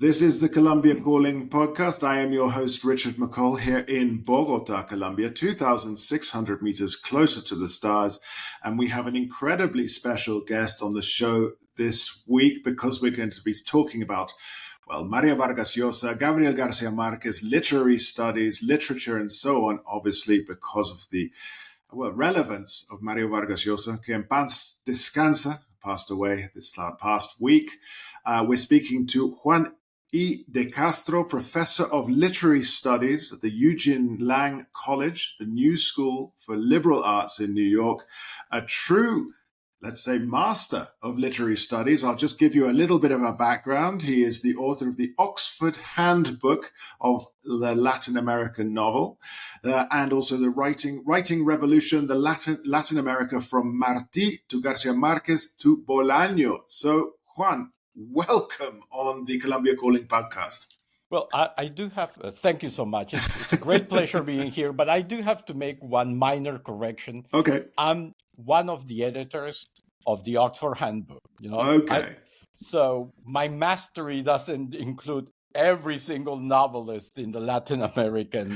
This is the Colombia Calling podcast. I am your host, Richard Mccoll, here in Bogota, Colombia, 2,600 meters closer to the stars. And we have an incredibly special guest on the show this week because we're going to be talking about, Mario Vargas Llosa, Gabriel Garcia Marquez, literary studies, literature, and so on, obviously because of the relevance of Mario Vargas Llosa, que en paz descansa, passed away this past week. We're speaking to Juan E. de Castro, Professor of Literary Studies at the Eugene Lang College, the New School for Liberal Arts in New York, a true, let's say, master of literary studies. I'll just give you a little bit of a background. He is the author of the Oxford Handbook of the Latin American Novel, and also the Writing Revolution, the Latin America from Martí to García Márquez to Bolaño. So, Juan, welcome on the Colombia Calling podcast. Well, I do have, thank you so much. It's a great pleasure being here, but I do have to make one minor correction. Okay. I'm one of the editors of the Oxford Handbook. Okay. So my mastery doesn't include every single novelist in the Latin American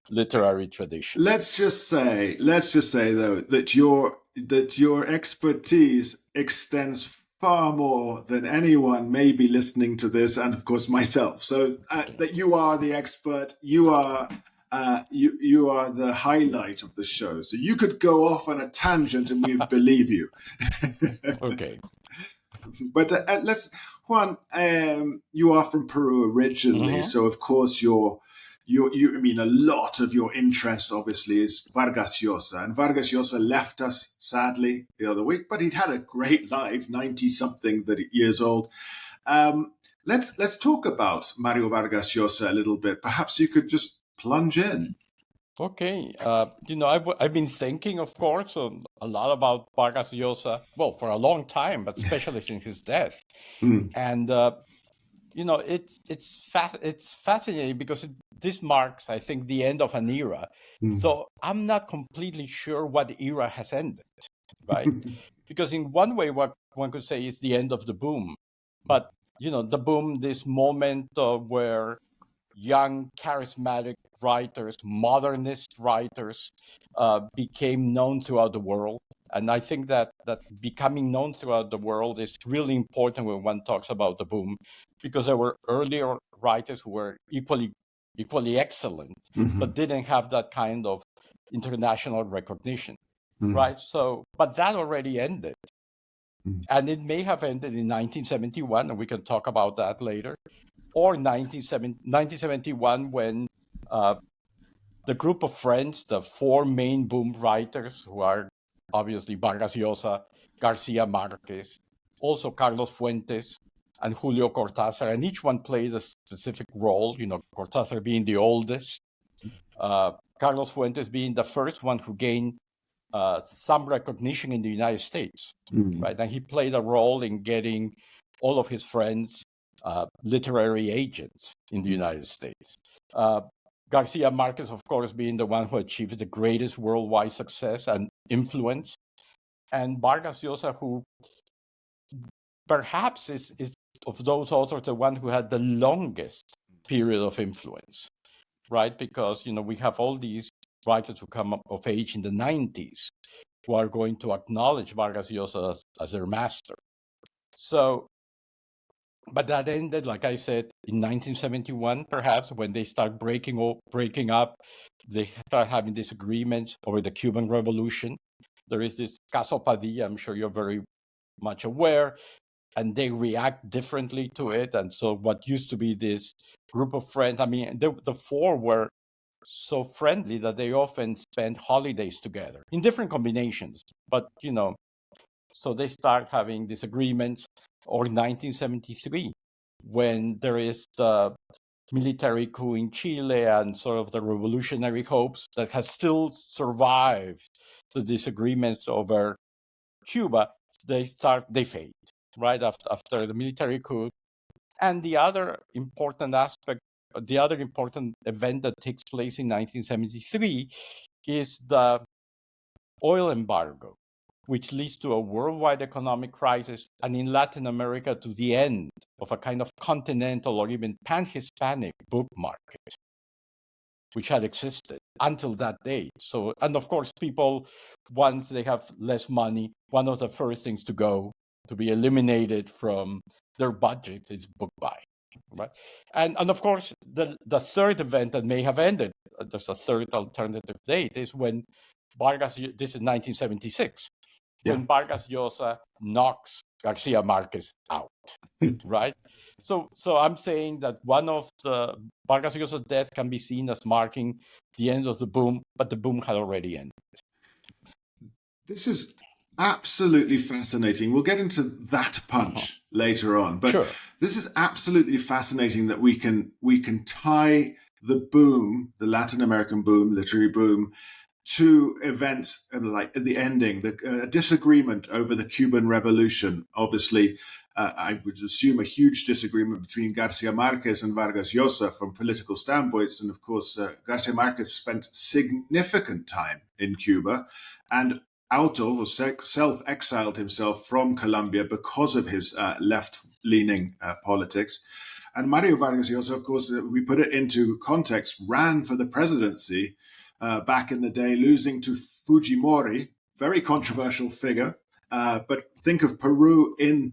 literary tradition. Let's just say though that your expertise extends far more than anyone may be listening to this, and of course myself. So that you are the expert, you are the highlight of the show. So you could go off on a tangent, and we'd believe you. Okay. But Juan, you are from Peru originally, so of course a lot of your interest obviously is Vargas Llosa, and Vargas Llosa left us sadly the other week, but he'd had a great life, 90-something years old. Let's talk about Mario Vargas Llosa a little bit. Perhaps you could just plunge in. Okay. I've been thinking, of course, a lot about Vargas Llosa, for a long time, but especially since his death. And it's fascinating because this marks, I think, the end of an era. So I'm not completely sure what era has ended, right? Because in one way, what one could say is the end of the boom. But, the boom, this moment where young, charismatic writers, modernist writers, became known throughout the world. And I think that becoming known throughout the world is really important when one talks about the boom, because there were earlier writers who were equally excellent, but didn't have that kind of international recognition, right? So, but that already ended. And it may have ended in 1971, and we can talk about that later, or 1971 when the group of friends, the four main boom writers, who are obviously Vargas Llosa, Garcia Marquez, also Carlos Fuentes, and Julio Cortázar, and each one played a specific role, Cortázar being the oldest, Carlos Fuentes being the first one who gained some recognition in the United States, right? And he played a role in getting all of his friends literary agents in the United States. Garcia Marquez, of course, being the one who achieved the greatest worldwide success and influence. And Vargas Llosa, who perhaps is of those authors the one who had the longest period of influence, right? Because, we have all these writers who come up of age in the 90s who are going to acknowledge Vargas Llosa as their master. So, but that ended, like I said, in 1971, perhaps, when they start breaking up. They start having disagreements over the Cuban Revolution. There is this Caso Padilla, I'm sure you're very much aware, and they react differently to it. And so what used to be this group of friends, the four were so friendly that they often spent holidays together in different combinations. But, so they start having disagreements. Or 1973, when there is the military coup in Chile and sort of the revolutionary hopes that has still survived the disagreements over Cuba, they fade, right, after the military coup. And the other important event that takes place in 1973 is the oil embargo, which leads to a worldwide economic crisis, and in Latin America to the end of a kind of continental or even pan-Hispanic book market, which had existed until that date. So, and of course, people, once they have less money, one of the first things to be eliminated from their budget is book buying, right? And of course, the third event that may have ended, there's a third alternative date, is when this is 1976, when Vargas Llosa knocks Garcia Marquez out, right? So I'm saying that one of the Vargas Llosa's death can be seen as marking the end of the boom, but the boom had already ended. This is absolutely fascinating. We'll get into that punch later on, but this is absolutely fascinating that we can tie the boom, the Latin American boom, literary boom, to events like the ending, the disagreement over the Cuban Revolution. Obviously, I would assume a huge disagreement between Garcia Marquez and Vargas Llosa from political standpoints. And of course, Garcia Marquez spent significant time in Cuba and self-exiled himself from Colombia because of his left-leaning politics. And Mario Vargas Llosa, of course, we put it into context, ran for the presidency back in the day, losing to Fujimori, very controversial figure. But think of Peru in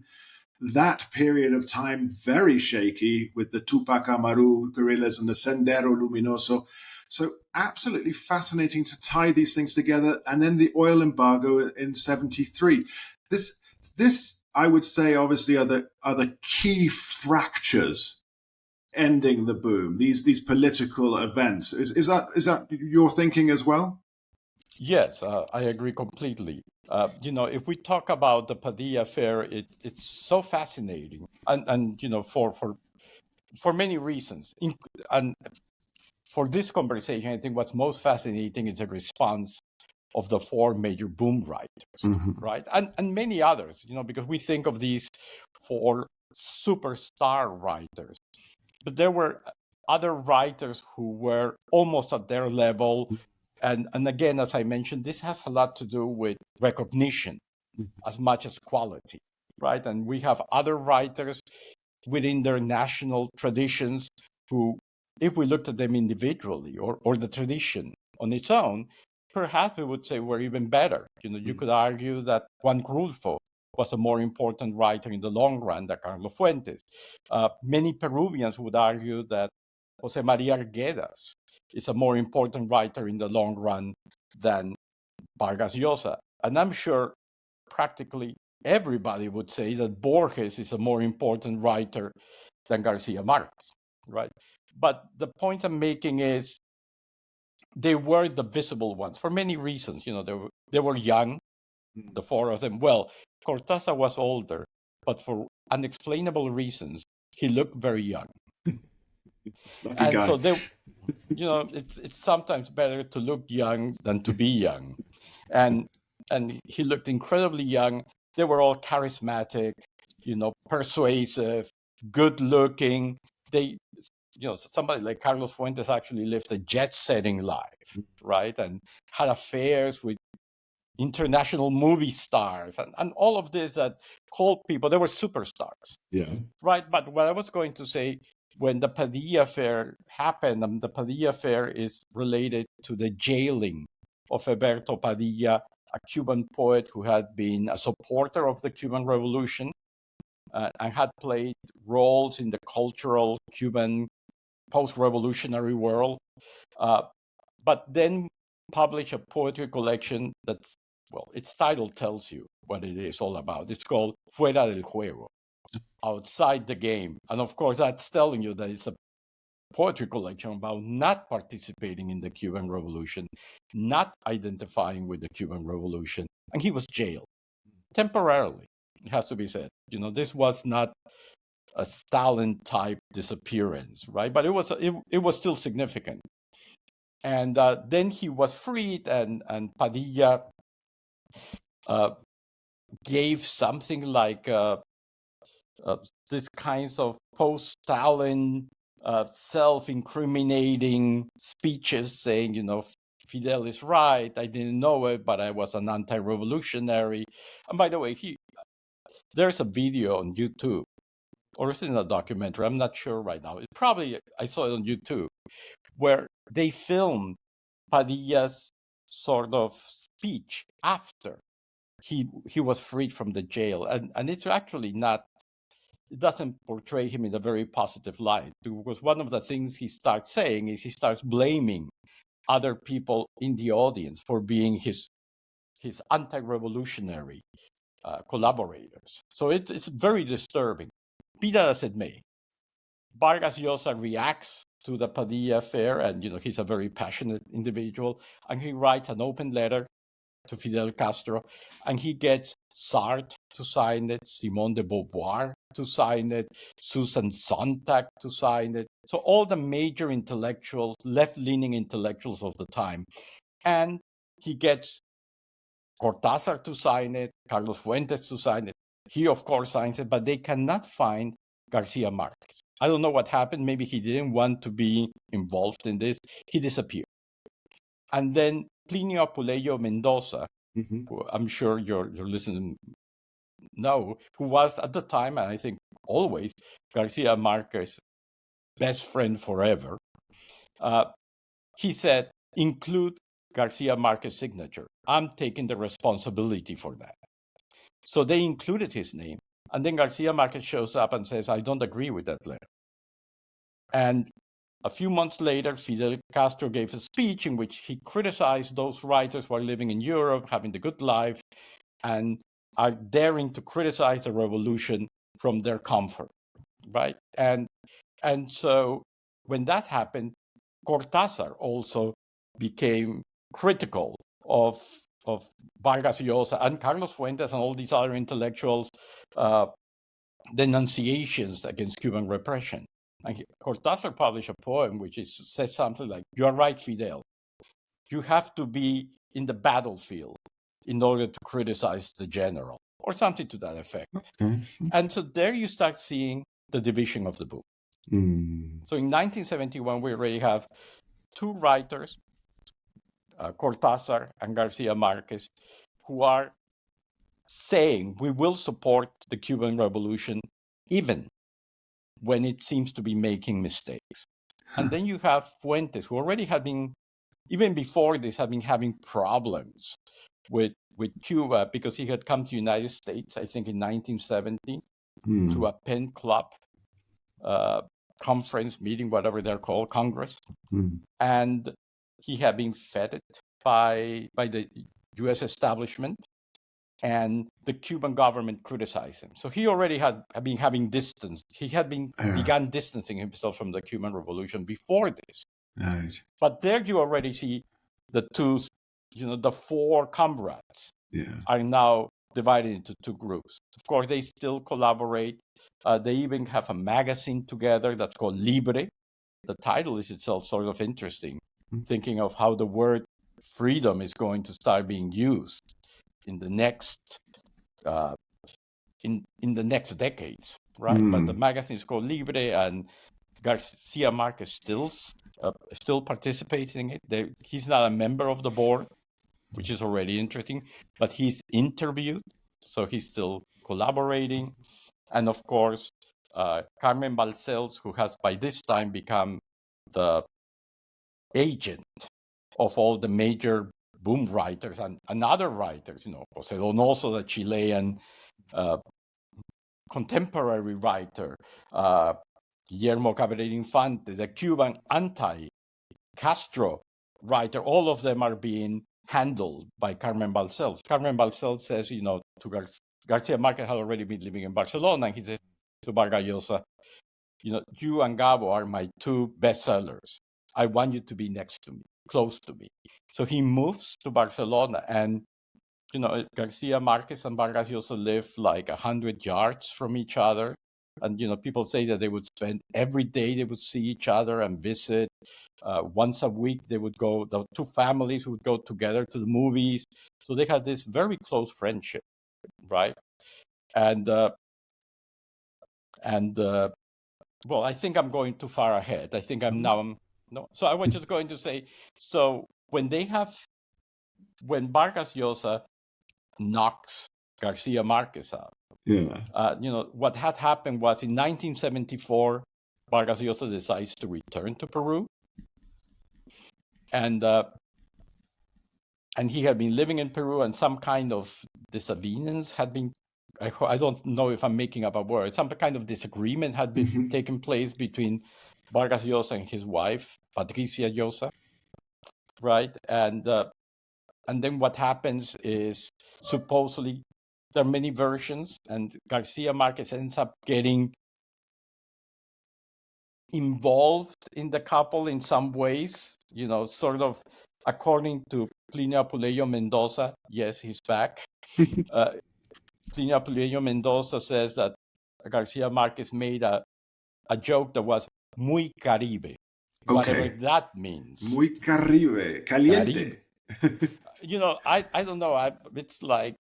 that period of time, very shaky with the Tupac Amaru guerrillas and the Sendero Luminoso. So absolutely fascinating to tie these things together. And then the oil embargo in 73. This, I would say, obviously are the key fractures ending the boom, these political events. Is that your thinking as well? Yes, I agree completely. If we talk about the Padilla affair, it's so fascinating, and for many reasons. And for this conversation, I think what's most fascinating is the response of the four major boom writers, right? And many others, because we think of these four superstar writers, but there were other writers who were almost at their level. And again, as I mentioned, this has a lot to do with recognition as much as quality, right? And we have other writers within their national traditions who, if we looked at them individually or the tradition on its own, perhaps we would say we're even better. You could argue that Juan Rulfo was a more important writer in the long run than Carlos Fuentes. Many Peruvians would argue that Jose Maria Arguedas is a more important writer in the long run than Vargas Llosa. And I'm sure practically everybody would say that Borges is a more important writer than Garcia Marquez, right? But the point I'm making is they were the visible ones for many reasons. They were young, the four of them. Well, Cortázar was older, but for unexplainable reasons, he looked very young. And guy. so it's sometimes better to look young than to be young. And he looked incredibly young. They were all charismatic, persuasive, good looking. They, somebody like Carlos Fuentes actually lived a jet-setting life, right? And had affairs with international movie stars and all of this that called people, they were superstars. Yeah. Right. But what I was going to say, when the Padilla affair happened, the Padilla affair is related to the jailing of Eberto Padilla, a Cuban poet who had been a supporter of the Cuban Revolution and had played roles in the cultural Cuban post-revolutionary world, but then published a poetry collection that's, well, its title tells you what it is all about. It's called Fuera del Juego, outside the game. And of course, that's telling you that it's a poetry collection about not participating in the Cuban Revolution, not identifying with the Cuban Revolution. And he was jailed temporarily, it has to be said. This was not a Stalin-type disappearance, right? But it was still significant. And then he was freed, and Padilla gave something like this kinds of post-Stalin self-incriminating speeches saying, Fidel is right. I didn't know it, but I was an anti-revolutionary. And by the way, there's a video on YouTube, or is it in a documentary? I'm not sure right now. I saw it on YouTube, where they filmed Padilla's sort of speech after he was freed from the jail. And it's actually not, it doesn't portray him in a very positive light, because one of the things he starts saying is he starts blaming other people in the audience for being his anti-revolutionary collaborators. So it's very disturbing. Be that as it may, Vargas Llosa reacts to the Padilla affair, and he's a very passionate individual, and he writes an open letter to Fidel Castro, and he gets Sartre to sign it, Simone de Beauvoir to sign it, Susan Sontag to sign it. So all the major intellectuals, left-leaning intellectuals of the time. And he gets Cortázar to sign it, Carlos Fuentes to sign it. He, of course, signs it, but they cannot find Garcia Marquez. I don't know what happened. Maybe he didn't want to be involved in this. He disappeared. And then Plinio Apuleyo Mendoza, who I'm sure your listeners know, who was at the time, and I think always, Garcia Marquez's best friend forever, he said, include Garcia Marquez's signature. I'm taking the responsibility for that. So they included his name. And then Garcia Marquez shows up and says, I don't agree with that letter. And a few months later, Fidel Castro gave a speech in which he criticized those writers who are living in Europe, having the good life, and are daring to criticize the revolution from their comfort, right? And so when that happened, Cortázar also became critical of Vargas Llosa and Carlos Fuentes and all these other intellectuals' denunciations against Cuban repression. And Cortázar published a poem which says something like, "You are right, Fidel. You have to be in the battlefield in order to criticize the general," or something to that effect. Okay. And so there you start seeing the division of the book. So in 1971, we already have two writers, Cortázar and Garcia Marquez, who are saying we will support the Cuban Revolution even when it seems to be making mistakes. And then you have Fuentes, who already had been, even before this, had been having problems with Cuba because he had come to the United States, I think in 1970, to a Penn Club conference meeting, whatever they're called, Congress. And he had been feted by the U.S. establishment, and the Cuban government criticized him. So he already had been having distance. He had began distancing himself from the Cuban Revolution before this. Right. But there you already see the two, the four comrades are now divided into two groups. Of course, they still collaborate. They even have a magazine together that's called Libre. The title is itself sort of interesting, thinking of how the word freedom is going to start being used in the next in the next decades, right? But the magazine is called Libre, and Garcia Marquez still participates in it. He's not a member of the board, which is already interesting, but he's interviewed, so he's still collaborating. And of course, Carmen Balcells, who has by this time become the agent of all the major boom writers and other writers, José Donoso, the Chilean contemporary writer, Guillermo Cabrera Infante, the Cuban anti-Castro writer, all of them are being handled by Carmen Balcells. Carmen Balcells says, to Garcia Marquez had already been living in Barcelona, and he says to Vargas Llosa, you and Gabo are my two bestsellers. I want you to be next to me, close to me. So he moves to Barcelona, and Garcia Marquez and Vargas Llosa live like 100 yards from each other. And, people say that they would spend every day, they would see each other and visit. Once a week, they would go, the two families would go together to the movies. So they had this very close friendship, right? Well, I think I'm going too far ahead. I think I'm now, no. So I was just going to say, so when Vargas Llosa knocks Garcia Marquez out, what had happened was in 1974, Vargas Llosa decides to return to Peru, and he had been living in Peru, and some kind of desavenance had been. I don't know if I'm making up a word. Some kind of disagreement had been taken place between Vargas Llosa and his wife, Patricia Llosa, right? And then what happens is, supposedly there are many versions, and Garcia Marquez ends up getting involved in the couple in some ways, sort of according to Plinio Puleyo Mendoza. Yes, he's back. Plinio Puleyo Mendoza says that Garcia Marquez made a joke that was muy Caribe, whatever that means. Muy Caribe, caliente. I don't know. It's like,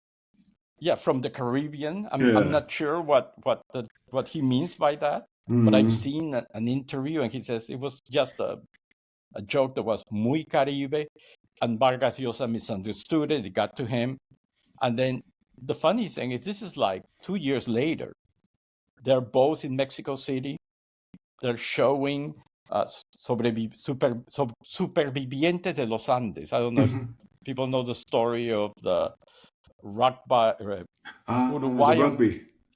from the Caribbean. I'm not sure what he means by that, but I've seen an interview, and he says it was just a joke that was muy Caribe, and Vargas Llosa misunderstood it. It got to him, and then the funny thing is, this is like 2 years later. They're both in Mexico City. They're showing Supervivientes de los Andes. I don't know if people know the story of the Uruguayan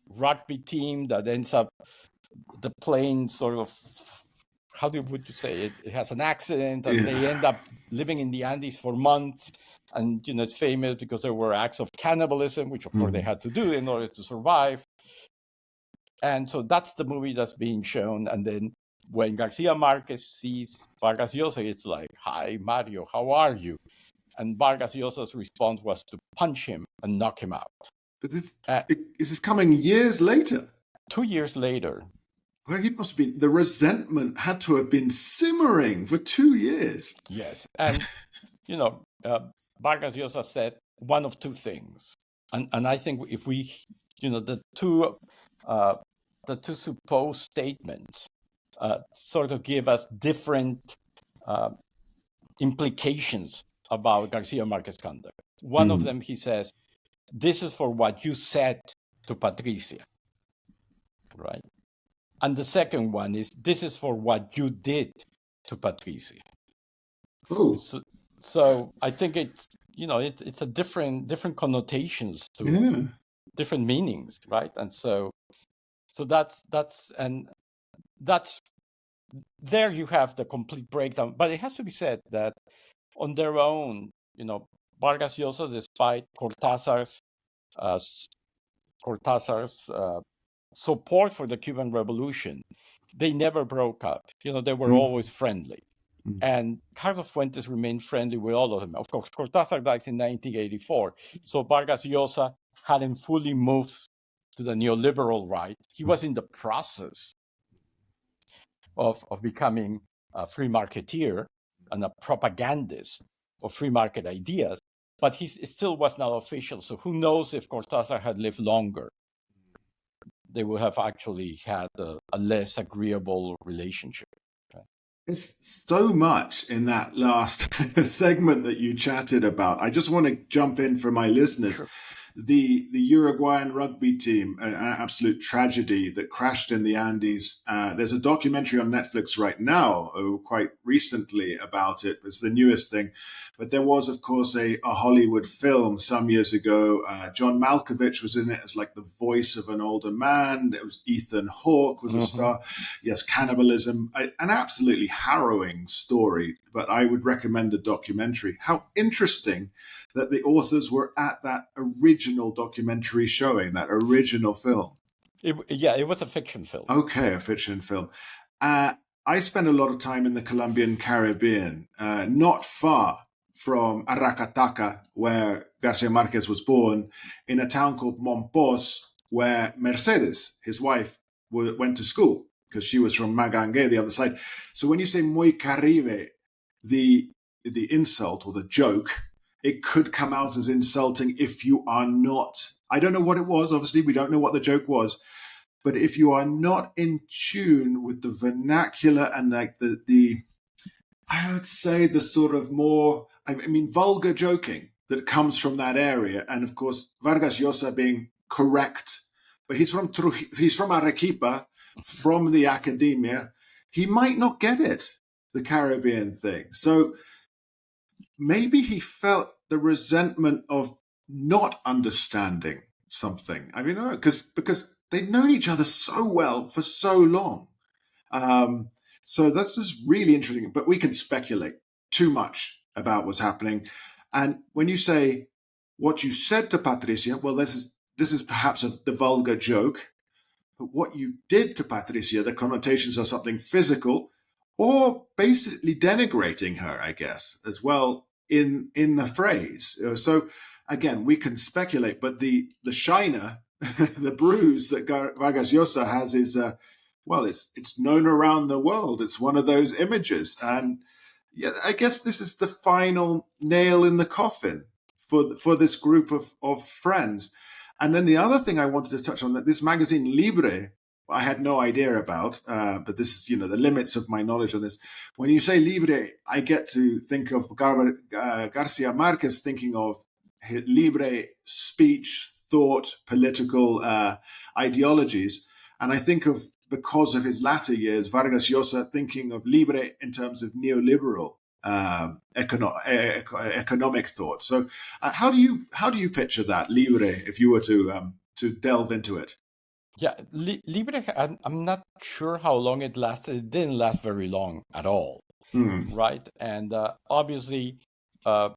rugby team that ends up, the plane sort of, would you say it? It has an accident, and they end up living in the Andes for months. And it's famous because there were acts of cannibalism, which of course they had to do in order to survive. And so that's the movie that's being shown. And then when Garcia Marquez sees Vargas Llosa, it's like, "Hi, Mario, how are you?" And Vargas Llosa's response was to punch him and knock him out. But it is coming years later. 2 years later. Well, he must have been, the resentment had to have been simmering for 2 years. Yes. And, Vargas Llosa said one of two things. And I think if we, the two supposed statements sort of give us different implications about Garcia Marquez's conduct. One of them, he says, "This is for what you said to Patricia," right? And the second one is, "This is for what you did to Patricia." Oh. So I think it's, it's a different connotations to different meanings, right? And so that's there you have the complete breakdown. But it has to be said that on their own, Vargas Llosa, despite Cortázar's support for the Cuban Revolution, they never broke up. They were always friendly. And Carlos Fuentes remained friendly with all of them. Of course, Cortázar dies in 1984. So Vargas Llosa hadn't fully moved to the neoliberal right. He was in the process of becoming a free marketeer and a propagandist of free market ideas, but he still was not official. So who knows if Cortázar had lived longer, they would have actually had a less agreeable relationship. There's so much in that last segment that you chatted about. I just want to jump in for my listeners. Sure. The Uruguayan rugby team, an absolute tragedy that crashed in the Andes. There's a documentary on Netflix right now, quite recently, about it. It's the newest thing. But there was, of course, a Hollywood film some years ago. John Malkovich was in it as like the voice of an older man. It was Ethan Hawke was a star. Yes, cannibalism, an absolutely harrowing story. But I would recommend the documentary. How interesting that the authors were at that original documentary showing, that original film. It was a fiction film. Okay, a fiction film. I spent a lot of time in the Colombian Caribbean, not far from Aracataca, where Garcia Marquez was born, in a town called Monpós, where Mercedes, his wife, went to school, because she was from Magangue, the other side. So when you say muy Caribe, the insult or the joke, it could come out as insulting if you are not, I don't know what it was, obviously we don't know what the joke was, but if you are not in tune with the vernacular and like the I would say the sort of more I mean, vulgar joking that comes from that area. And of course, Vargas Llosa being correct, but he's from Arequipa, from the academia. He might not get it, the Caribbean thing. So maybe he felt the resentment of not understanding something. I mean, because they'd known each other so well for so long. So that's just really interesting. But we can speculate too much about what's happening. And when you say what you said to Patricia, well, this is perhaps the vulgar joke. But what you did to Patricia, the connotations are something physical, or basically denigrating her, I guess, as well in the phrase. So again, we can speculate, but the shiner, the bruise that Vargas Llosa has is, well, it's known around the world. It's one of those images, and yeah, I guess this is the final nail in the coffin for this group of friends. And then the other thing I wanted to touch on, that this magazine Libre, I had no idea about, but this is, the limits of my knowledge on this. When you say Libre, I get to think of Garcia Marquez, thinking of Libre speech, thought, political ideologies. And I think of, because of his latter years, Vargas Llosa thinking of Libre in terms of neoliberal economic thought. So how do you picture that Libre, if you were to delve into it? Yeah, Libre, I'm not sure how long it lasted. It didn't last very long at all, right? And obviously, I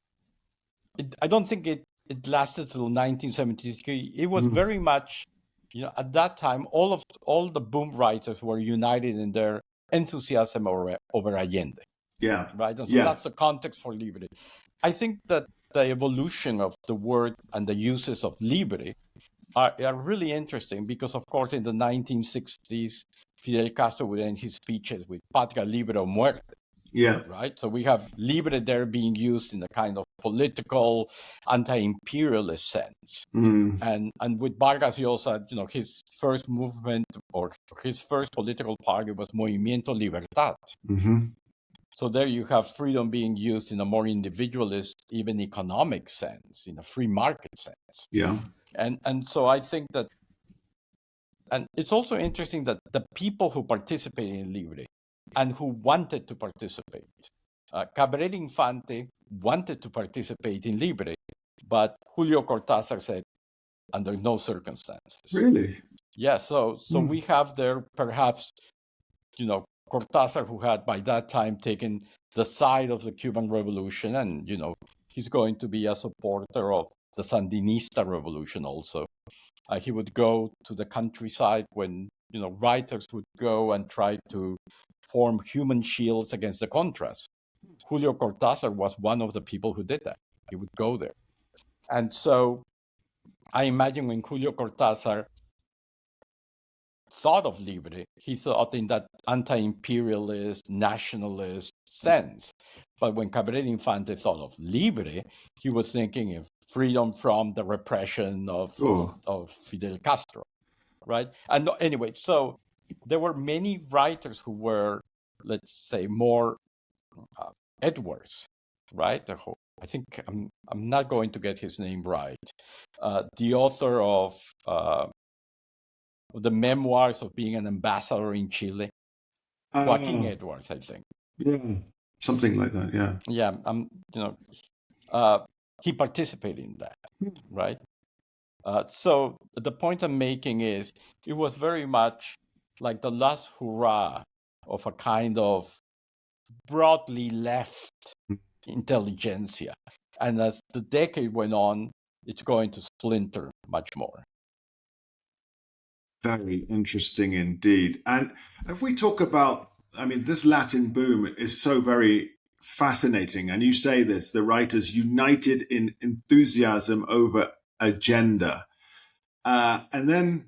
don't think it lasted till 1973. It was very much, at that time, all the boom writers were united in their enthusiasm over Allende. Yeah. Right. And so that's the context for Libre. I think that the evolution of the word and the uses of Libre are really interesting because, of course, in the 1960s, Fidel Castro would end his speeches with Patria Libre o Muerte. Yeah. Right. So we have Libre there being used in a kind of political, anti-imperialist sense. And with Vargas Llosa, his first movement or his first political party was Movimiento Libertad. So there you have freedom being used in a more individualist, even economic sense, in a free market sense. Yeah. And so I think that, and it's also interesting that the people who participated in Libre and who wanted to participate, Cabrera Infante wanted to participate in Libre, but Julio Cortázar said, under no circumstances. Really? Yeah, so we have there perhaps, Cortázar, who had by that time taken the side of the Cuban Revolution, and he's going to be a supporter of the Sandinista revolution also. He would go to the countryside when writers would go and try to form human shields against the Contras. Julio Cortázar was one of the people who did that. He would go there, and so I imagine when Julio Cortázar thought of Libre, he thought in that anti-imperialist, nationalist sense. But when Cabrera Infante thought of Libre, he was thinking of freedom from the repression of Fidel Castro, right? And anyway, so there were many writers who were, let's say, more Edwards, right? I think I'm not going to get his name right. The author of the memoirs of being an ambassador in Chile, Joaquin Edwards, I think. Yeah, something like that. Yeah. Yeah, he participated in that, right? So the point I'm making is it was very much like the last hurrah of a kind of broadly left intelligentsia. And as the decade went on, it's going to splinter much more. Very interesting indeed. And if we talk about, this Latin boom is so very fascinating. And you say this, the writers united in enthusiasm over agenda. And then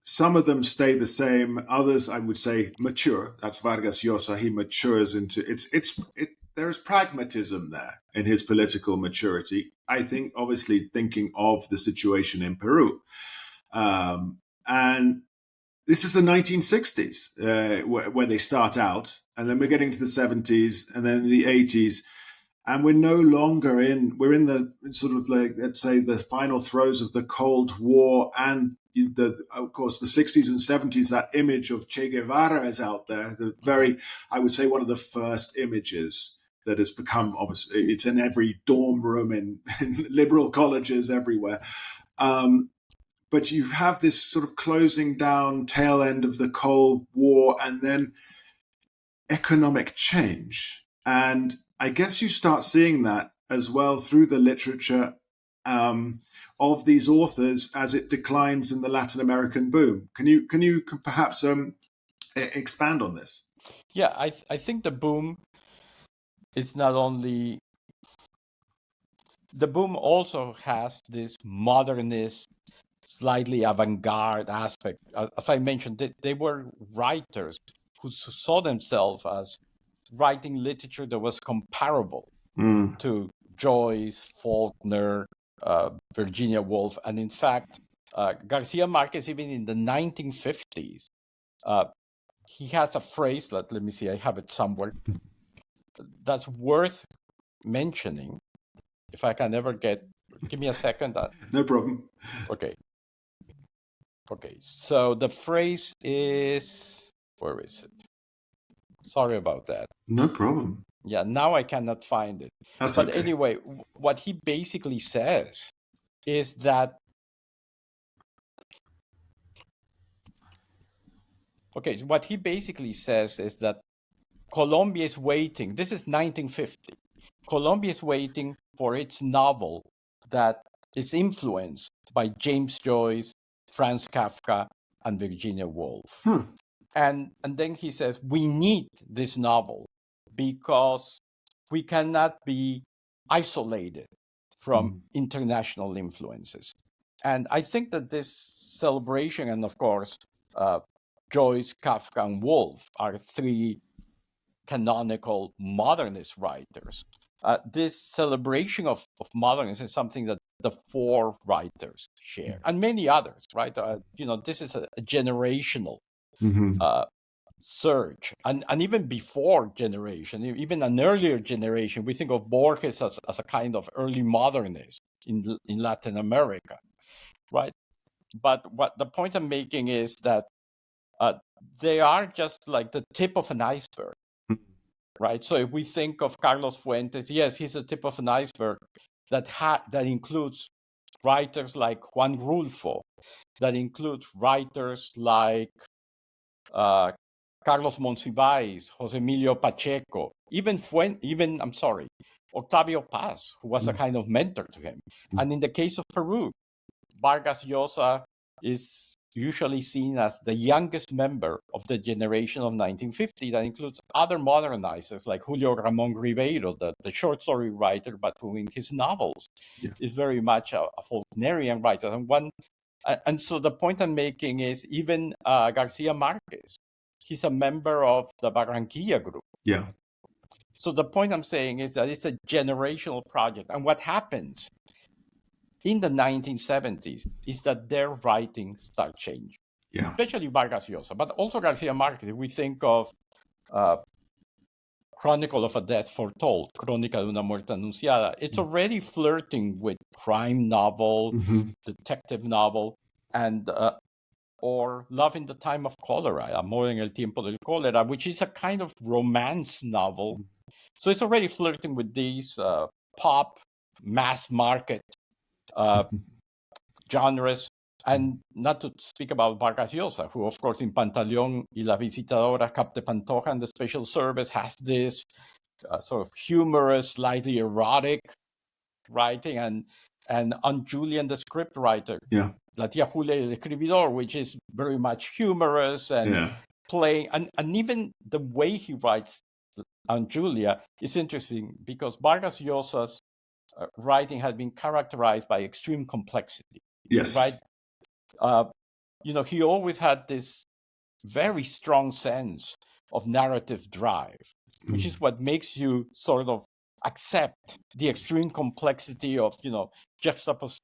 some of them stay the same. Others, I would say, mature. That's Vargas Llosa. He matures into there's pragmatism there in his political maturity. I think, obviously, thinking of the situation in Peru. And this is the 1960s where they start out, and then we're getting to the 70s, and then the 80s. and we're no longer we're in the sort of like, let's say, the final throes of the Cold War, and of course the 60s and 70s, that image of Che Guevara is out there, I would say one of the first images that has become, obviously it's in every dorm room in liberal colleges everywhere. But you have this sort of closing down tail end of the Cold War, and then economic change. And I guess you start seeing that as well through the literature of these authors as it declines in the Latin American boom. Can you perhaps expand on this? Yeah, I think the boom is not only... The boom also has this modernist, slightly avant-garde aspect. As I mentioned, they were writers who saw themselves as writing literature that was comparable to Joyce, Faulkner, Virginia Woolf, and in fact, Garcia Marquez, even in the 1950s, he has a phrase, let me see, I have it somewhere, that's worth mentioning. If I can ever give me a second. No problem. Okay, so the phrase is, where is it? Sorry about that. No problem. Yeah, now I cannot find it. That's but okay. Anyway, what he basically says is that, what he basically says is that Colombia is waiting. This is 1950. Colombia is waiting for its novel that is influenced by James Joyce, Franz Kafka, and Virginia Woolf. And then he says, we need this novel because we cannot be isolated from international influences. And I think that this celebration, and of course, Joyce, Kafka, and Woolf are three canonical modernist writers. This celebration of modernism is something that the four writers share, and many others, right? This is a generational surge, and even before generation, even an earlier generation. We think of Borges as a kind of early modernist in Latin America, right? But what the point I'm making is that they are just like the tip of an iceberg. Right. So if we think of Carlos Fuentes, yes, he's a tip of an iceberg that includes writers like Juan Rulfo, that includes writers like Carlos Monsiváis, José Emilio Pacheco, even Octavio Paz, who was a kind of mentor to him. And in the case of Peru, Vargas Llosa is usually seen as the youngest member of the generation of 1950 that includes other modernizers like Julio Ramón Ribeiro, the short story writer, but who in his novels is very much a Faulknerian writer. And so the point I'm making is even Garcia Marquez, he's a member of the Barranquilla group. Yeah. So the point I'm saying is that it's a generational project. And what happens in the 1970s is that their writing starts changing, especially Vargas Llosa, but also Garcia Marquez. If we think of Chronicle of a Death Foretold, Crónica de una Muerte Anunciada, it's already flirting with crime novel, detective novel, and or Love in the Time of Cholera, Amor en el Tiempo del Cólera, which is a kind of romance novel. So it's already flirting with these pop, mass market genres, and not to speak about Vargas Llosa, who, of course, in Pantaleón y La Visitadora, Cap de Pantoja and the Special Service has this sort of humorous, slightly erotic writing, and on Julian, the script writer, La Tía Julia y el Escribidor, which is very much humorous and playing, and even the way he writes on Julia is interesting because Vargas Llosa's writing has been characterized by extreme complexity. Yes. Right. He always had this very strong sense of narrative drive, which is what makes you sort of accept the extreme complexity of,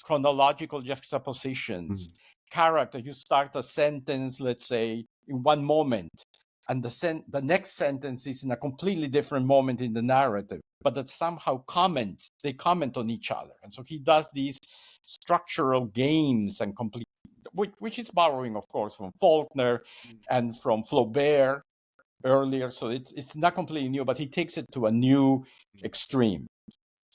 chronological juxtapositions, character. You start a sentence, let's say, in one moment, and the next sentence is in a completely different moment in the narrative. but that somehow they comment on each other. And so he does these structural games and which is borrowing, of course, from Faulkner and from Flaubert earlier. So it's not completely new, but he takes it to a new extreme.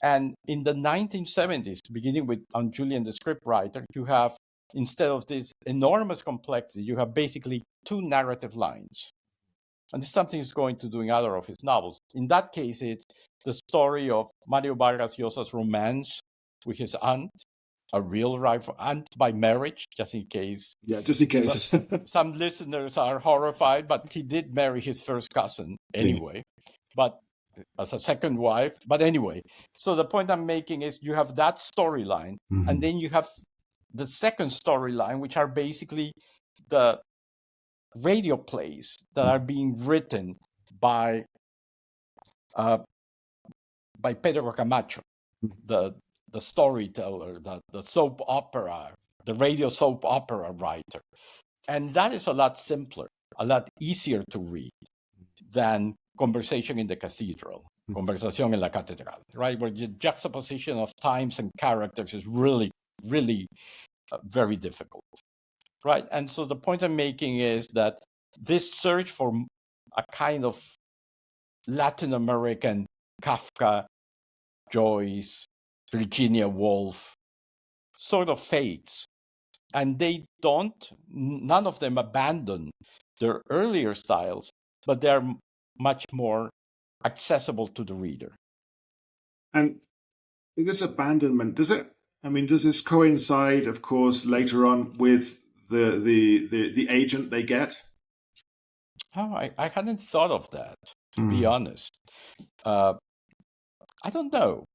And in the 1970s, beginning with on Julian the scriptwriter, you have, instead of this enormous complexity, you have basically two narrative lines. And this is something he's going to do in other of his novels. In that case, it's the story of Mario Vargas Llosa's romance with his aunt, a real rival aunt by marriage, just in case. Yeah, just in case. Some listeners are horrified, but he did marry his first cousin anyway. But as a second wife. But anyway, so the point I'm making is you have that storyline, and then you have the second storyline, which are basically the radio plays that are being written by Pedro Camacho, the storyteller, the soap opera, the radio soap opera writer. And that is a lot simpler, a lot easier to read than Conversation in the Cathedral, Conversación en la Catedral, right? Where the juxtaposition of times and characters is really, really very difficult, right? And so the point I'm making is that this search for a kind of Latin American Kafka, Joyce, Virginia Woolf sort of fades. And none of them abandon their earlier styles, but they're much more accessible to the reader. And this abandonment, does this coincide, of course, later on with the agent they get? Oh, I hadn't thought of that, to be honest. I don't know,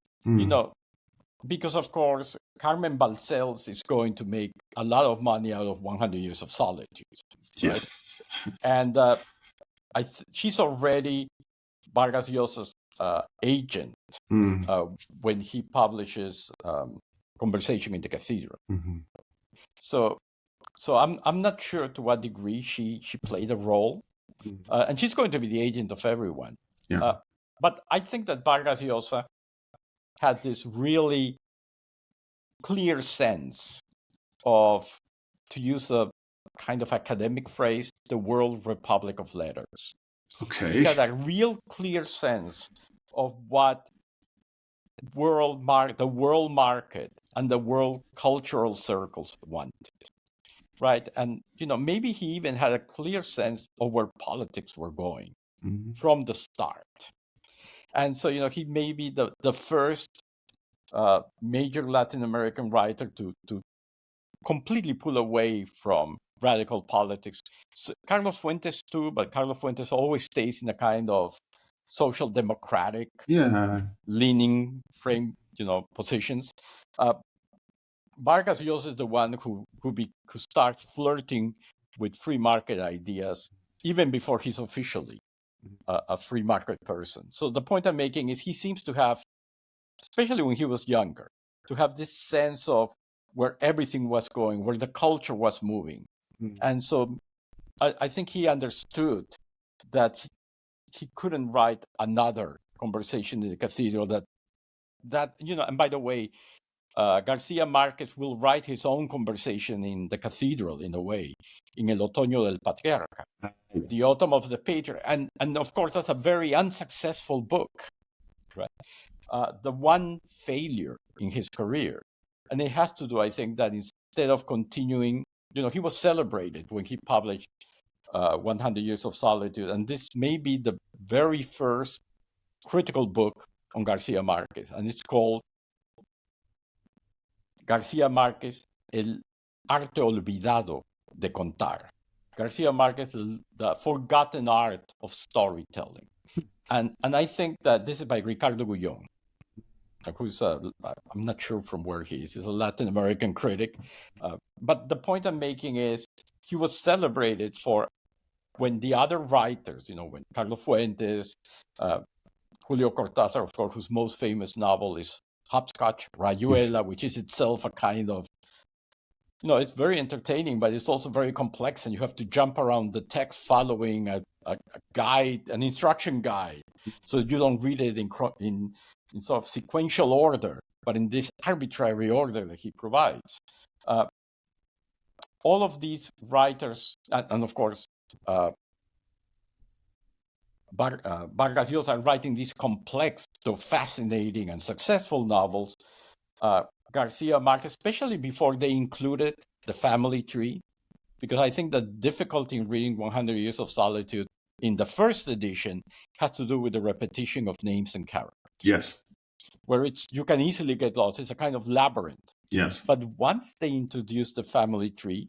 because of course, Carmen Balcells is going to make a lot of money out of 100 Years of Solitude. Yes. Right? And she's already Vargas Llosa's agent when he publishes Conversation in the Cathedral. So I'm not sure to what degree she played a role, and she's going to be the agent of everyone. Yeah. But I think that Vargas Llosa had this really clear sense of, to use a kind of academic phrase, the World Republic of Letters. Okay. He had a real clear sense of what the world market and the world cultural circles wanted, right? And maybe he even had a clear sense of where politics were going from the start. And so he may be the first major Latin American writer to completely pull away from radical politics. So Carlos Fuentes too, but Carlos Fuentes always stays in a kind of social democratic leaning frame, positions. Vargas Llosa is the one who starts flirting with free market ideas even before he's officially a free market person. So the point I'm making is he seems to have, especially when he was younger, to have this sense of where everything was going, where the culture was moving. And so I think he understood that he couldn't write another Conversation in the Cathedral that and by the way, Garcia Marquez will write his own Conversation in the Cathedral, in a way, in El Otoño del Patriarca, the Autumn of the Patriarch. And of course, that's a very unsuccessful book, right? The one failure in his career. And it has to do, I think, that instead of continuing, he was celebrated when he published 100 Years of Solitude. And this may be the very first critical book on Garcia Marquez. And it's called García Márquez, El Arte Olvidado de Contar. García Márquez, the forgotten art of storytelling. And I think that this is by Ricardo Gullón, who's, I'm not sure from where he is. He's a Latin American critic. But the point I'm making is he was celebrated for when the other writers, when Carlos Fuentes, Julio Cortázar, of course, whose most famous novel is Hopscotch, Rayuela, which is itself a kind of, it's very entertaining, but it's also very complex, and you have to jump around the text following a guide, an instruction guide. So you don't read it in sort of sequential order, but in this arbitrary order that he provides. All of these writers, and of course, Vargas Llosa are writing these complex, though fascinating and successful novels. Garcia Marquez, especially before they included the family tree, because I think the difficulty in reading 100 Years of Solitude in the first edition has to do with the repetition of names and characters. Yes. Where you can easily get lost. It's a kind of labyrinth. Yes. But once they introduce the family tree,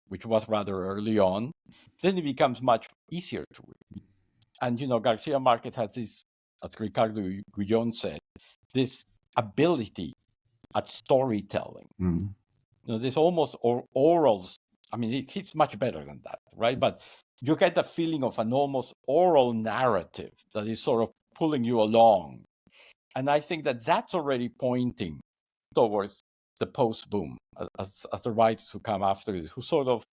which was rather early on, then it becomes much easier to read. And, Garcia Marquez has this, as Ricardo Gullón said, this ability at storytelling. This almost oral. I mean, he's much better than that, right? But you get the feeling of an almost oral narrative that is sort of pulling you along. And I think that that's already pointing towards the post-boom, as the writers who come after this, who sort of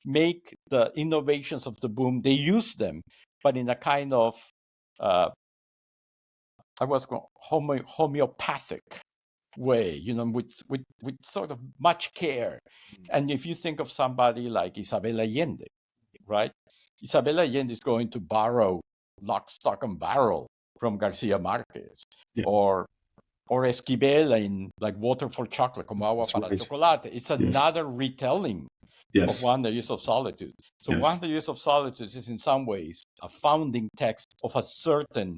make the innovations of the boom, they use them, but in a kind of, homeopathic way, with sort of much care. And if you think of somebody like Isabel Allende, right? Isabel Allende is going to borrow lock, stock, and barrel from Garcia Marquez, or Esquivel in like Water for Chocolate, como agua para chocolate. It's another retelling of 100 Years of Solitude. So 100 Years of Solitude is in some ways a founding text of a certain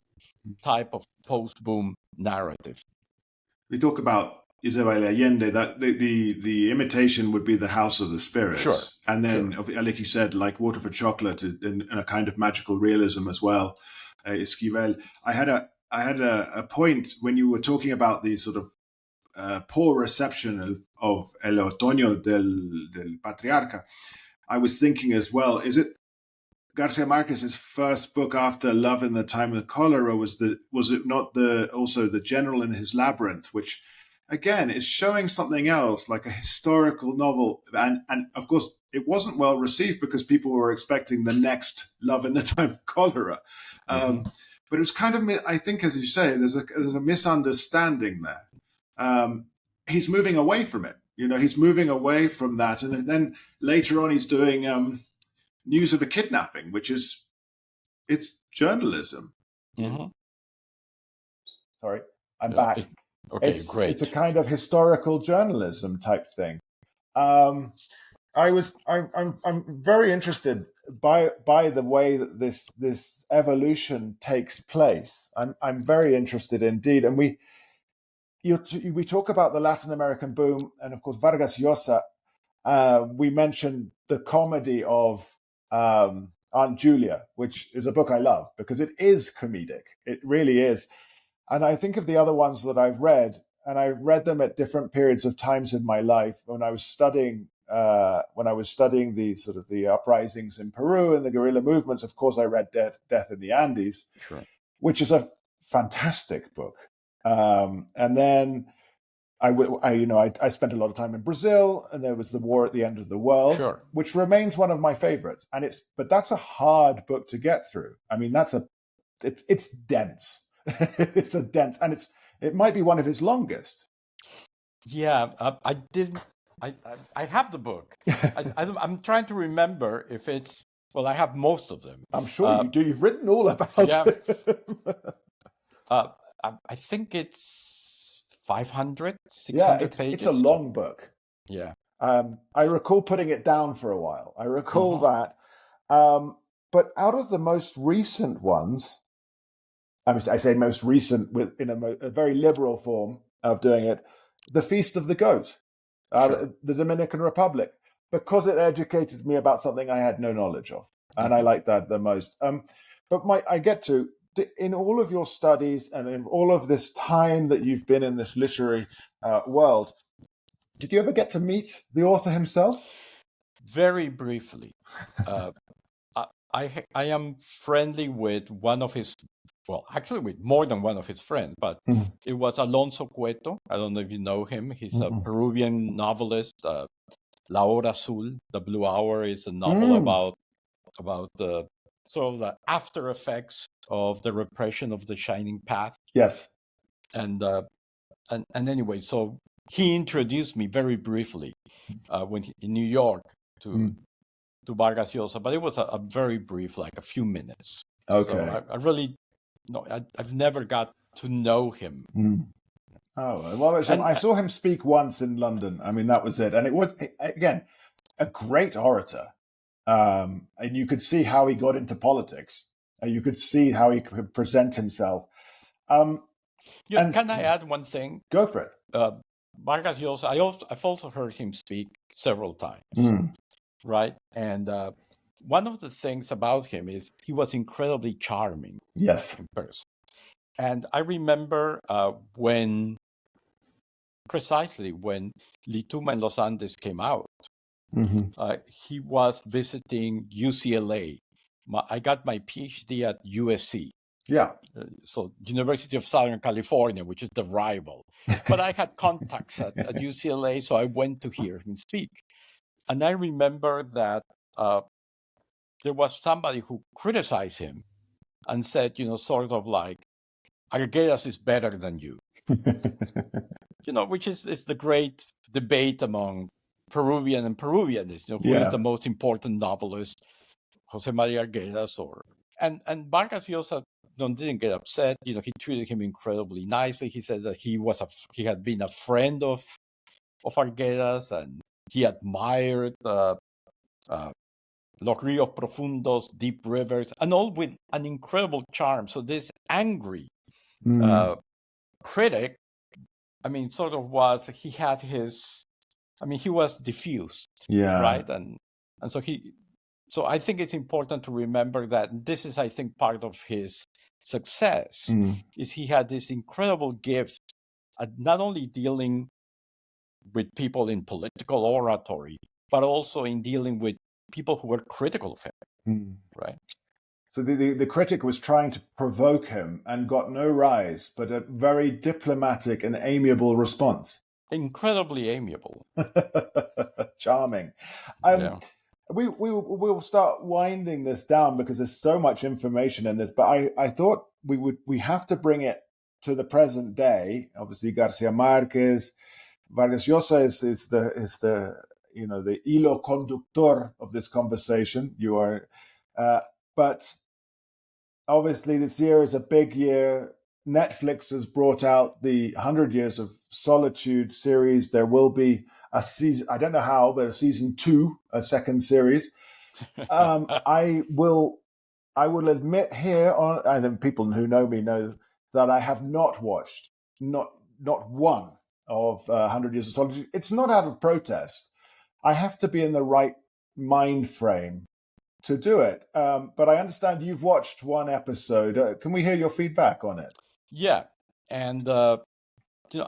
type of post-boom narrative. We talk about Isabel Allende, that the imitation would be the House of the Spirits. Sure. And then, like you said, like Water for Chocolate in a kind of magical realism as well. Esquivel. I had a point when you were talking about the sort of poor reception of El Otoño del Patriarca. I was thinking as well, is it Garcia Marquez's first book after Love in the Time of Cholera? Was it not also The General in His Labyrinth, which again is showing something else, like a historical novel, and of course it wasn't well received because people were expecting the next Love in the Time of Cholera. But it was kind of, I think, as you say, there's a misunderstanding there. He's moving away from it. He's moving away from that, and then later on he's doing News of a Kidnapping, which it's journalism. Sorry, I'm back. Okay, great. It's a kind of historical journalism type thing. I'm very interested by the way that this evolution takes place. I'm very interested indeed, and we talk about the Latin American boom, and of course Vargas Llosa. We mentioned the comedy of Aunt Julia, which is a book I love because it is comedic. It really is. And I think of the other ones that I've read, and I've read them at different periods of times in my life. When I was studying the sort of the uprisings in Peru and the guerrilla movements, of course, I read Death in the Andes, which is a fantastic book. And then I spent a lot of time in Brazil, and there was the War at the End of the World, which remains one of my favorites. But that's a hard book to get through. I mean, it's dense. It's a dense, and it might be one of his longest. Yeah, I have the book. I'm trying to remember if it's. Well, I have most of them. I'm sure you do. You've written all about it. I think it's 500, 600 pages. It's a long book. Yeah. I recall putting it down for a while. I recall that. But out of the most recent ones, I say most recent in a very liberal form of doing it, The Feast of the Goat, the Dominican Republic, because it educated me about something I had no knowledge of. And I like that the most. But in all of your studies and in all of this time that you've been in this literary world, did you ever get to meet the author himself? Very briefly. I am friendly with one of his, actually with more than one of his friends, but it was Alonso Cueto. I don't know if you know him. He's a Peruvian novelist. La Hora Azul, The Blue Hour, is a novel about the sort of the after effects of the repression of the Shining Path. Yes. And anyway, so he introduced me very briefly in New York to Vargas Llosa, but it was a very brief, like a few minutes. Okay. So I really, no, I've never got to know him. Oh, well, I saw him speak once in London. I mean, that was it. And it was, again, a great orator. And you could see how he got into politics. And you could see how he could present himself. Can I add one thing? Go for it. Vargas Llosa, I've also heard him speak several times, right? And one of the things about him is he was incredibly charming. Yes. In person. And I remember when Lituma in Los Andes came out, he was visiting UCLA. I got my PhD at USC. Yeah. So University of Southern California, which is the rival. But I had contacts at UCLA, so I went to hear him speak. And I remember that there was somebody who criticized him and said, sort of like, Arguedas is better than you. Which is the great debate among Peruvian and Peruvianists. Who is the most important novelist, Jose Maria Arguedas and Vargas Llosa didn't get upset. He treated him incredibly nicely. He said that he had been a friend of Arguedas, and he admired Los Ríos Profundos, Deep Rivers, and all with an incredible charm. So this angry critic, he was diffused, right? And so I think it's important to remember that this is, I think, part of his success is he had this incredible gift at not only dealing with people in political oratory, but also in dealing with people who were critical of him, right? So the critic was trying to provoke him and got no rise, but a very diplomatic and amiable response. Incredibly amiable. Charming. We'll start winding this down because there's so much information in this, but I thought we have to bring it to the present day. Obviously, Garcia Marquez, Vargas Llosa is the hilo conductor of this conversation. You are, but obviously this year is a big year. Netflix has brought out the 100 Years of Solitude series. There will be a season, I don't know how, but a season 2, a second series. I will admit here, I think people who know me know that I have not watched, not one of 100 Years of Solitude. It's not out of protest. I have to be in the right mind frame to do it. But I understand you've watched one episode. Can we hear your feedback on it? Yeah. And, I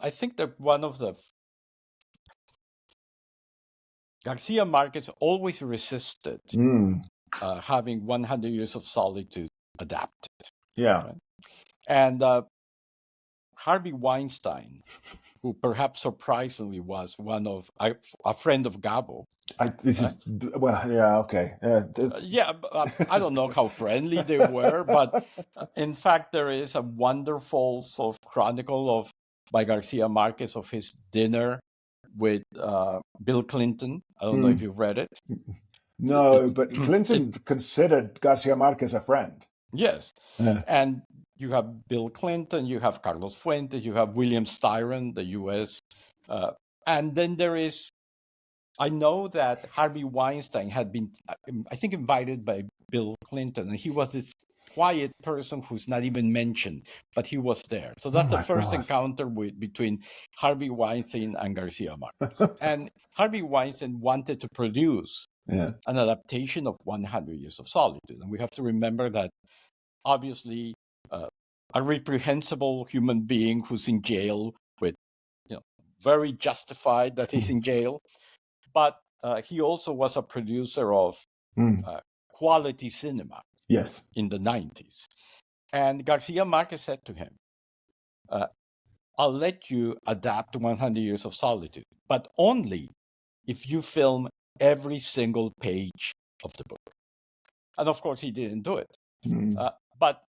think that one of the Garcia Marquez always resisted having 100 Years of Solitude adapted. Yeah. Right? And Harvey Weinstein, who perhaps surprisingly was a friend of Gabo. I don't know how friendly they were, but in fact, there is a wonderful sort of chronicle by Garcia Marquez of his dinner with Bill Clinton. I don't know if you've read it. No, but Clinton considered Garcia Marquez a friend. Yes. And you have Bill Clinton, you have Carlos Fuentes, you have William Styron, the U.S. And then there is, I know that Harvey Weinstein had been, I think, invited by Bill Clinton, and he was this quiet person who's not even mentioned, but he was there. So that's the first encounter between Harvey Weinstein and Garcia Marquez. And Harvey Weinstein wanted to produce an adaptation of 100 Years of Solitude. And we have to remember that, obviously, a reprehensible human being who's in jail with, very justified that he's in jail. But he also was a producer of quality cinema in the 90s. And Garcia Marquez said to him, I'll let you adapt 100 Years of Solitude, but only if you film every single page of the book. And of course, he didn't do it. Mm. But,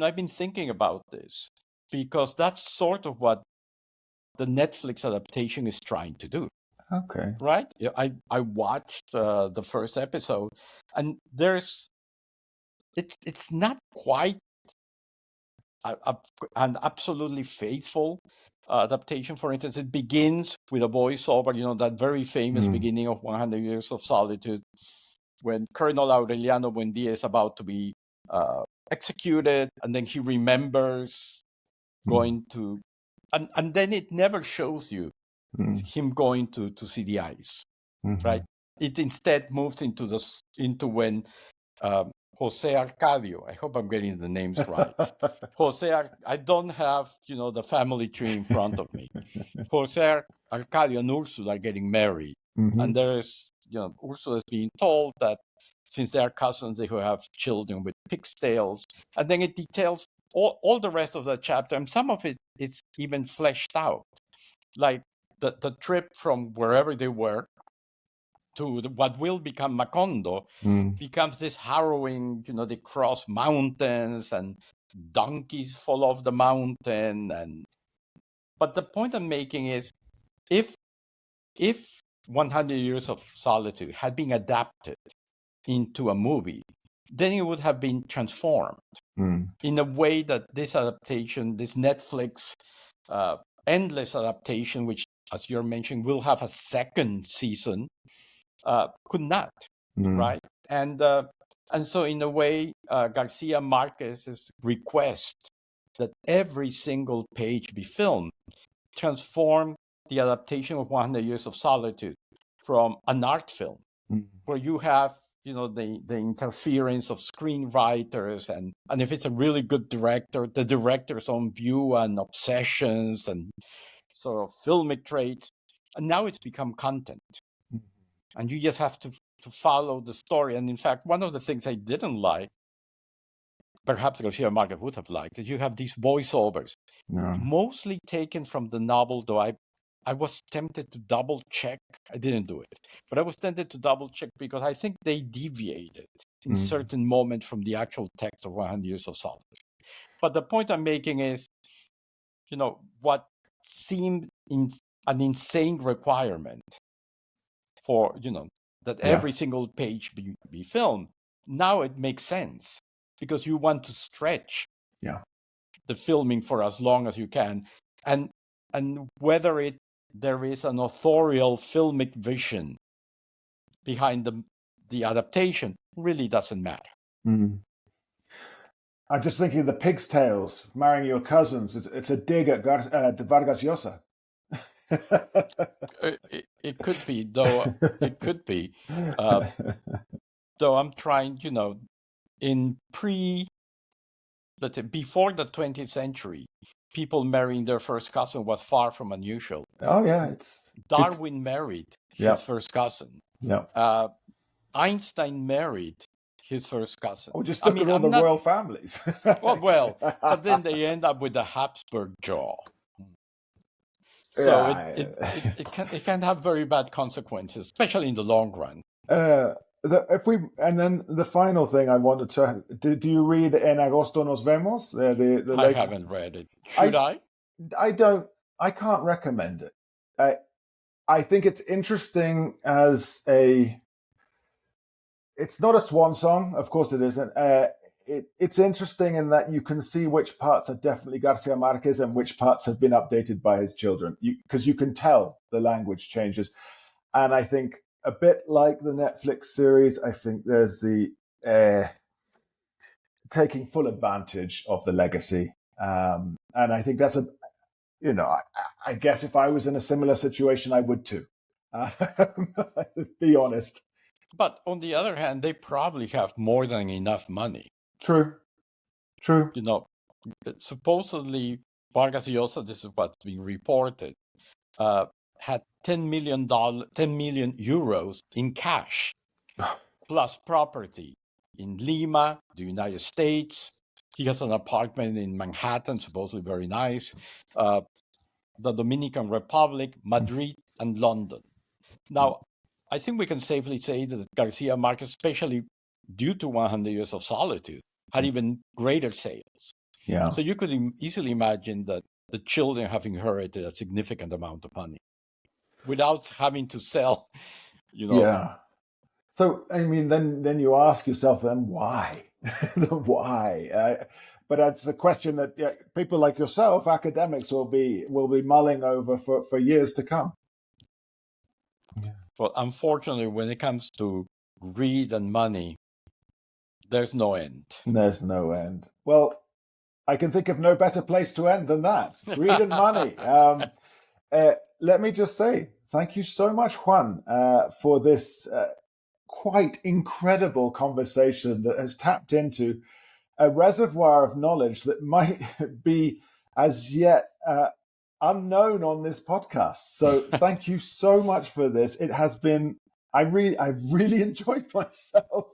I've been thinking about this because that's sort of what the Netflix adaptation is trying to do. Okay. Right? Yeah, I watched the first episode, and it's not quite an absolutely faithful adaptation. For instance, it begins with a voiceover, that very famous beginning of 100 Years of Solitude, when Colonel Aureliano Buendia is about to be executed, and then he remembers going to, and then it never shows you him going to see the ice, right? It instead moves into when Jose Arcadio, I hope I'm getting the names right. I don't have, the family tree in front of me. Jose Arcadio and Ursula are getting married. And there's, Ursula is being told that since they are cousins, they will have children with pig's tails. And then it details all the rest of the chapter. And some of it is even fleshed out. Like the trip from wherever they were to what will become Macondo becomes this harrowing, they cross mountains and donkeys fall off the mountain. But the point I'm making is if 100 Years of Solitude had been adapted into a movie, then it would have been transformed in a way that this adaptation, this Netflix endless adaptation, which, as you're mentioning, will have a second season, could not, right? And so, in a way, Garcia Marquez's request that every single page be filmed transformed the adaptation of 100 Years of Solitude from an art film, where you have, the interference of screenwriters, and if it's a really good director, the director's own view and obsessions and sort of filmic traits, and now it's become content. And you just have to follow the story. And in fact, one of the things I didn't like, perhaps Garcia Marquez would have liked, is you have these voiceovers, mostly taken from the novel, though I was tempted to double check. I didn't do it, but I was tempted to double check because I think they deviated in certain moments from the actual text of 100 Years of Solitude. But the point I'm making is, what seemed an insane requirement for, that every single page be filmed, now it makes sense because you want to stretch the filming for as long as you can. And whether there is an authorial filmic vision behind the adaptation really doesn't matter. I'm just thinking of the pig's tails, marrying your cousins. It's a dig at Vargas Llosa. It could be, though. It could be. Though I'm trying, before the 20th century, people marrying their first cousin was far from unusual. Oh yeah, Darwin married his first cousin. Yeah. Einstein married his first cousin. Oh, just look at all the royal families. well, but then they end up with the Habsburg jaw. So it can have very bad consequences, especially in the long run. And then the final thing I wanted to do you read En Agosto Nos Vemos? I haven't read it. Should I? I can't recommend it. I think it's interesting as it's not a swan song, of course it isn't. It's interesting in that you can see which parts are definitely Garcia Marquez and which parts have been updated by his children, because you can tell the language changes. And I think a bit like the Netflix series, I think there's the taking full advantage of the legacy. And I think that's I guess if I was in a similar situation, I would too. Be honest. But on the other hand, they probably have more than enough money. True. Supposedly, Vargas Llosa, this is what's being reported, had 10 million euros in cash, plus property in Lima, the United States. He has an apartment in Manhattan, supposedly very nice, the Dominican Republic, Madrid, and London. Now, I think we can safely say that Garcia Marquez, especially due to 100 Years of Solitude, had even greater sales. Yeah. So you could easily imagine that the children have inherited a significant amount of money without having to sell, Yeah. So, I mean, then you ask yourself, then why? Why? But it's a question that people like yourself, academics, will be mulling over for years to come. Yeah. Well, unfortunately, when it comes to greed and money, there's no end. There's no end. Well, I can think of no better place to end than that. Greed and money. Let me just say, thank you so much, Juan, for this quite incredible conversation that has tapped into a reservoir of knowledge that might be as yet unknown on this podcast. So thank you so much for this. It has been, I've really enjoyed myself.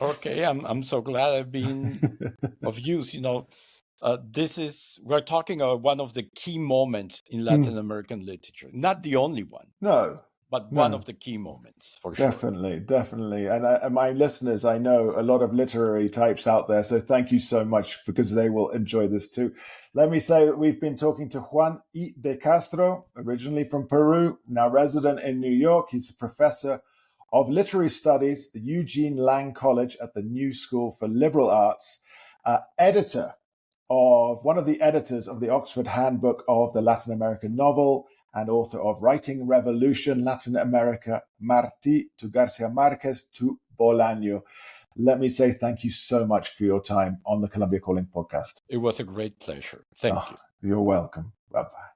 Okay, I'm so glad I've been of use. We're talking about one of the key moments in Latin American literature. Not the only one. No. But one of the key moments, for sure. Definitely. And my listeners, I know a lot of literary types out there, so thank you so much, because they will enjoy this too. Let me say that we've been talking to Juan E. de Castro, originally from Peru, now resident in New York. He's a professor of literary studies, the Eugene Lang College at the New School for Liberal Arts, one of the editors of the Oxford Handbook of the Latin American Novel, and author of Writing Revolution, Latin America, Martí, to García Márquez, to Bolaño. Let me say thank you so much for your time on the Colombia Calling podcast. It was a great pleasure. Thank you. You're welcome. Bye-bye.